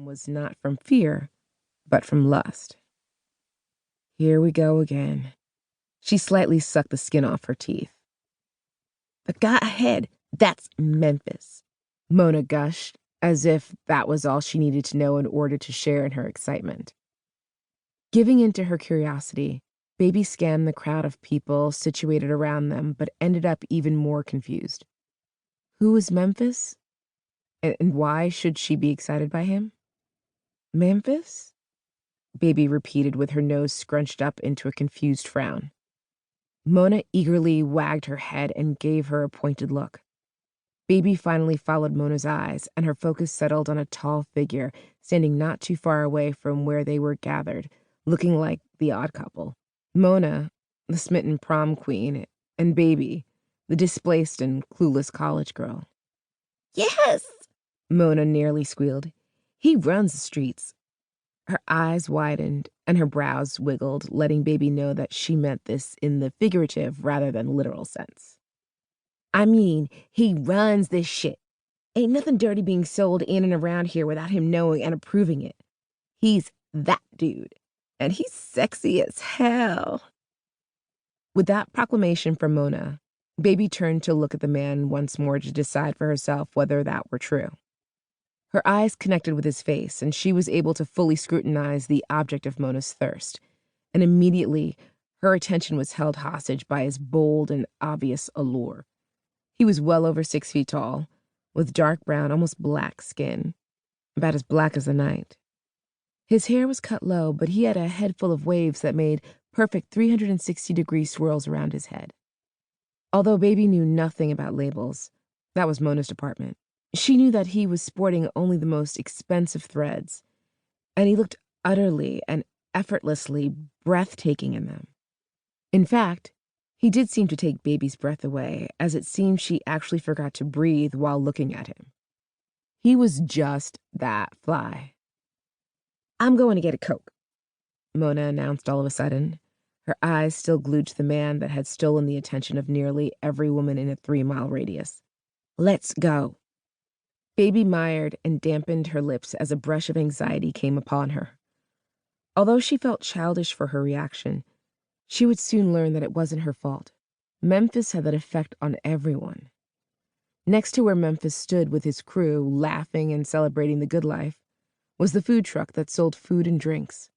was not from fear, but from lust. Here we go again. She slightly sucked the skin off her teeth. But go ahead, that's Memphis, Mona gushed, as if that was all she needed to know in order to share in her excitement. Giving in to her curiosity, Baby scanned the crowd of people situated around them, but ended up even more confused. Who was Memphis? And why should she be excited by him? Memphis? Baby repeated with her nose scrunched up into a confused frown. Mona eagerly wagged her head and gave her a pointed look. Baby finally followed Mona's eyes, and her focus settled on a tall figure standing not too far away from where they were gathered, looking like the odd couple. Mona, the smitten prom queen, and Baby, the displaced and clueless college girl. Yes! Mona nearly squealed. He runs the streets. Her eyes widened and her brows wiggled, letting Baby know that she meant this in the figurative rather than literal sense. I mean, he runs this shit. Ain't nothing dirty being sold in and around here without him knowing and approving it. He's that dude. And he's sexy as hell. With that proclamation from Mona, Baby turned to look at the man once more to decide for herself whether that were true. Her eyes connected with his face, and she was able to fully scrutinize the object of Mona's thirst. And immediately, her attention was held hostage by his bold and obvious allure. He was well over 6 feet tall, with dark brown, almost black skin, about as black as the night. His hair was cut low, but he had a head full of waves that made perfect 360-degree swirls around his head. Although Baby knew nothing about labels, that was Mona's department. She knew that he was sporting only the most expensive threads, and he looked utterly and effortlessly breathtaking in them. In fact, he did seem to take Baby's breath away, as it seemed she actually forgot to breathe while looking at him. He was just that fly. I'm going to get a Coke, Mona announced all of a sudden, her eyes still glued to the man that had stolen the attention of nearly every woman in a 3-mile radius. Let's go. Baby mired and dampened her lips as a brush of anxiety came upon her. Although she felt childish for her reaction, she would soon learn that it wasn't her fault. Memphis had that effect on everyone. Next to where Memphis stood with his crew, laughing and celebrating the good life, was the food truck that sold food and drinks.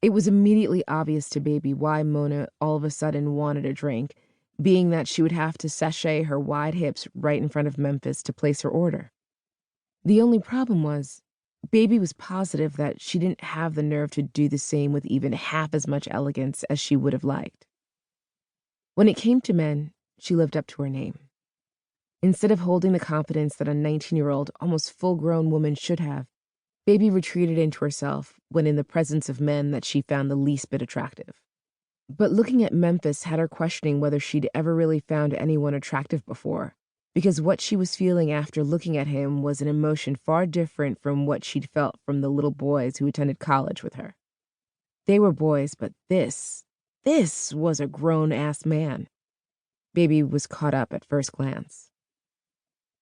It was immediately obvious to Baby why Mona all of a sudden wanted a drink, being that she would have to sashay her wide hips right in front of Memphis to place her order. The only problem was, Baby was positive that she didn't have the nerve to do the same with even half as much elegance as she would have liked. When it came to men, she lived up to her name. Instead of holding the confidence that a 19-year-old, almost full-grown woman should have, Baby retreated into herself when in the presence of men that she found the least bit attractive. But looking at Memphis had her questioning whether she'd ever really found anyone attractive before, because what she was feeling after looking at him was an emotion far different from what she'd felt from the little boys who attended college with her. They were boys, but this was a grown-ass man. Baby was caught up at first glance.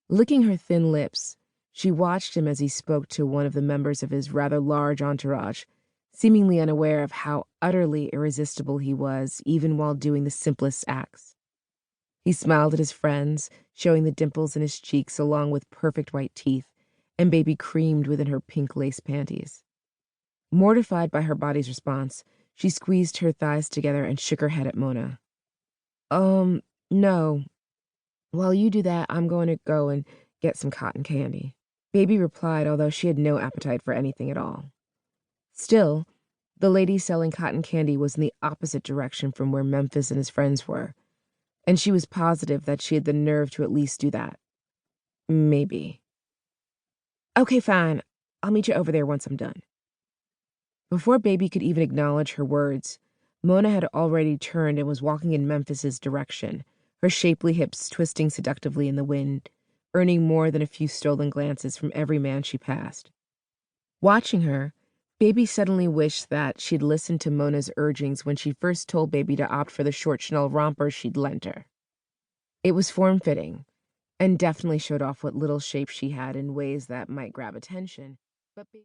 Licking her thin lips, she watched him as he spoke to one of the members of his rather large entourage, seemingly unaware of how utterly irresistible he was, even while doing the simplest acts. He smiled at his friends, showing the dimples in his cheeks along with perfect white teeth, and Baby creamed within her pink lace panties. Mortified by her body's response, she squeezed her thighs together and shook her head at Mona. No. While you do that, I'm going to go and get some cotton candy. Baby replied, although she had no appetite for anything at all. Still, the lady selling cotton candy was in the opposite direction from where Memphis and his friends were, and she was positive that she had the nerve to at least do that. Maybe. Okay, fine. I'll meet you over there once I'm done. Before Baby could even acknowledge her words, Mona had already turned and was walking in Memphis's direction, her shapely hips twisting seductively in the wind, earning more than a few stolen glances from every man she passed. Watching her, Baby suddenly wished that she'd listened to Mona's urgings when she first told Baby to opt for the short Chanel romper she'd lent her. It was form-fitting, and definitely showed off what little shape she had in ways that might grab attention, but